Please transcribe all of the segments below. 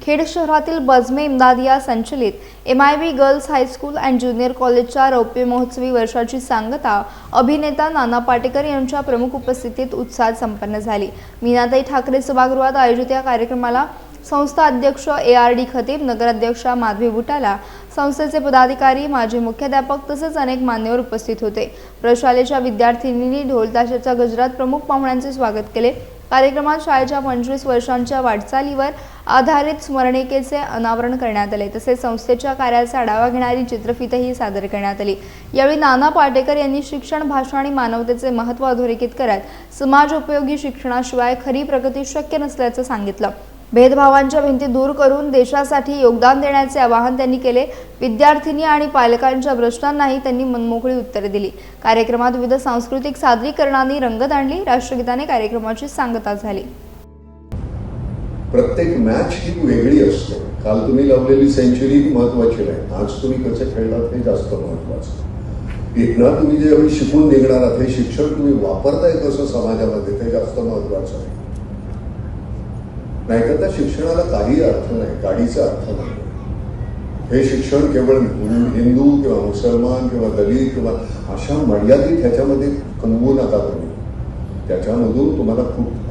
खेड शहरातील बजमे इम्दादिया संचलित MIB girls high school and junior कॉलेजच्या रौप्य महोत्सवी वर्षाची सांगता अभिनेता नाना पाटेकर यांच्या प्रमुख उपस्थितीत उत्साहात संपन्न झाली। मीनाताई ठाकरे सभागृहात आयोजित या कार्यक्रमाला संस्था अध्यक्ष ARD खतीब, नगराध्यक्षा माधवी बुटाला, संस्थेचे पदाधिकारी, माजी मुख्याध्यापक तसेच अनेक मान्यवर उपस्थित होते। प्रशालेच्या विद्यार्थिनींनी ढोल ताशाच्या गजरात प्रमुख पाहुण्यांचे स्वागत केले। कार्यक्रमात शाळेच्या 25 वर्षांच्या वाटचालीवर आधारित स्मरणिकेचे अनावरण करण्यात आले, तसेच संस्थेच्या कार्याचा आढावा घेणारी चित्रफितही सादर करण्यात आली। यावेळी नाना पाटेकर यांनी शिक्षण, भाषा आणि मानवतेचे महत्त्व अधोरेखित करत समाज उपयोगी शिक्षणाशिवाय खरी प्रगती शक्य नसल्याचे सांगितलं। भेदभावांच्या भिंती दूर करून देशासाठी योगदान देण्याचे आवाहन त्यांनी केले। विद्यार्थिनी आणि पालकांच्या प्रश्नांनाही त्यांनी मनमोकळी उत्तरे दिली। कार्यक्रमात विविध सांस्कृतिक सादरीकरणांनी रंगत आणली। राष्ट्रगीताने कार्यक्रमाची सांगता झाली। प्रत्येक मॅच ही वेगळी असते। काल तुम्ही लावलेली सेंचुरी महत्त्वाची नाही, आज तुम्ही कसे खेळलात हे जास्त महत्त्वाचं। इथनं तुम्ही जे शिकून निघणार आहात हे शिक्षण तुम्ही वापरताय कसं समाजामध्ये ते जास्त महत्त्वाचं आहे। नाहीतर त्या शिक्षणाला काही अर्थ नाही, गाडीचा अर्थ नाही। हे शिक्षण केवळ हिंदू किंवा मुसलमान किंवा दलित किंवा अशा मर्यादित ह्याच्यामध्ये कमवू नका तुम्ही। त्याच्यामधून तुम्हाला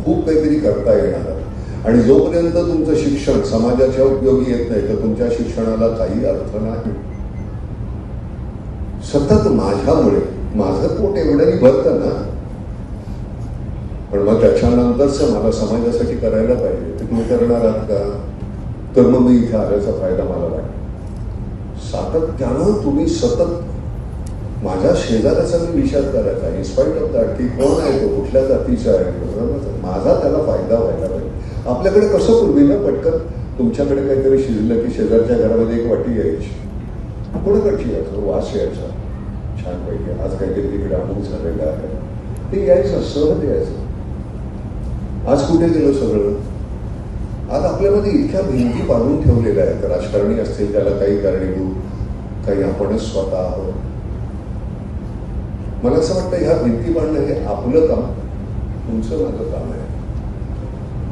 खूप काहीतरी करता येणार आहे। आणि जोपर्यंत तुमचं शिक्षण समाजाच्या उपयोगी येत नाही तर तुमच्या शिक्षणाला काही अर्थ नाही। सतत माझ्यामुळे माझं पोट एवढंही भरतं ना, पण मग त्याच्यानंतरच मला समाजासाठी करायला पाहिजे ते तुम्ही करणार आहात का? तर मग मी इथे आल्याचा फायदा मला वाटतो। सातत्यानं तुम्ही सतत माझ्या शेजाऱ्याचा मी विचार करायचा, इन्स्पाइट ऑफ दॅट की कोण आहे तो, कुठल्या जातीचा आहे, माझा त्याला फायदा व्हायला पाहिजे। आपल्याकडे कसं पूर्वी ना पटकन तुमच्याकडे काहीतरी शिजलं की शेजारच्या घरामध्ये एक वाटी यायची, कुणाकडची यायचं, वास यायचा छानपैकी, आज काहीतरी तिकडे अमुक झालेलं आहे ते यायचं, सहज यायचं। आज कुठे गेलो सगळं? आज आपल्यामध्ये इतक्या भिंती बांधून ठेवलेल्या आहेत। राजकारणी असतील त्याला काही कारणीभूत, काही आपणच स्वतः आहोत। मला असं वाटतं ह्या भिंती बांधणं हे आपलं काम, तुमचं माझं काम आहे।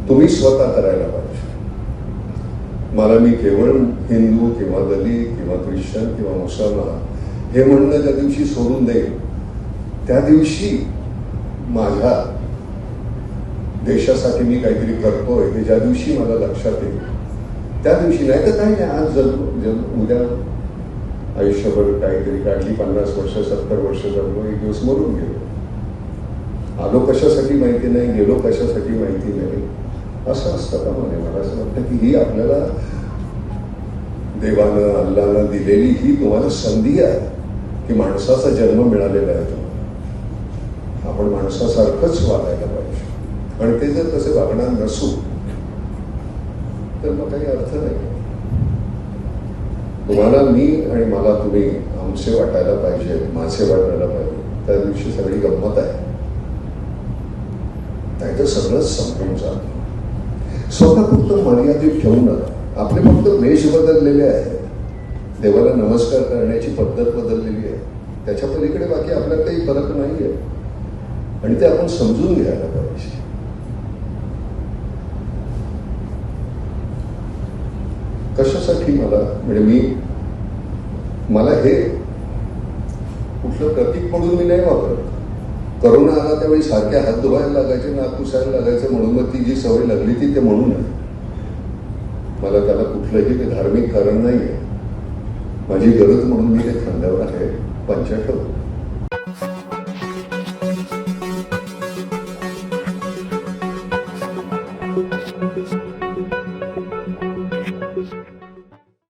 तुम्ही स्वतः करायला पाहिजे। मला मी केवळ हिंदू किंवा दलित किंवा ख्रिश्चन किंवा मुसलमान हे म्हणणं ज्या दिवशी सोडून देईल त्या दिवशी माझ्या देशासाठी मी काहीतरी करतोय हे ज्या दिवशी मला लक्षात येईल त्या दिवशी, नाही तर काही नाही। आज उद्या आयुष्यभर काहीतरी काढली, 50 वर्ष 70 वर्ष जगलो, एक दिवस मरून गेलो। आलो कशासाठी माहिती नाही, गेलो कशासाठी माहिती नाही, असं असतं का? मला असं वाटतं की ही आपल्याला देवानं अल्लानं दिलेली ही तुम्हाला संधी आहे की माणसाचा जन्म मिळालेला आहे, आपण माणसासारखंच वागायला पाहिजे। आणि ते जर तसे वागणार नसू तर मग काही अर्थ नाही। तुम्हाला मी आणि मला तुम्ही आमचे वाटायला पाहिजे, माझे वाटायला पाहिजे, त्या दिवशी सगळी गंमत आहे। नाहीतर सगळंच संपून जातं। स्वतःपुरत मर्यादित ठेवू नका। आपले फक्त वेश बदललेले आहेत, देवाला नमस्कार करण्याची पद्धत बदललेली आहे, त्याच्या पलीकडे बाकी आपल्याला काही फरक नाही आहे आणि ते आपण समजून घ्यायला पाहिजे। कशासाठी म्हणजे मला हे कुठलं प्रतीक म्हणून मी नाही वापरत। करोना आला त्यावेळी सारख्या हात धुवायला लागायचे, नाक पुसायला लागायचं, म्हणून मग ती जी सवय लागली ती ते म्हणून आहे। मला त्याला कुठलंही धार्मिक कारण नाही आहे। माझी गरज म्हणून मी ते खांद्यावर आहे, पंचा ठेवतो।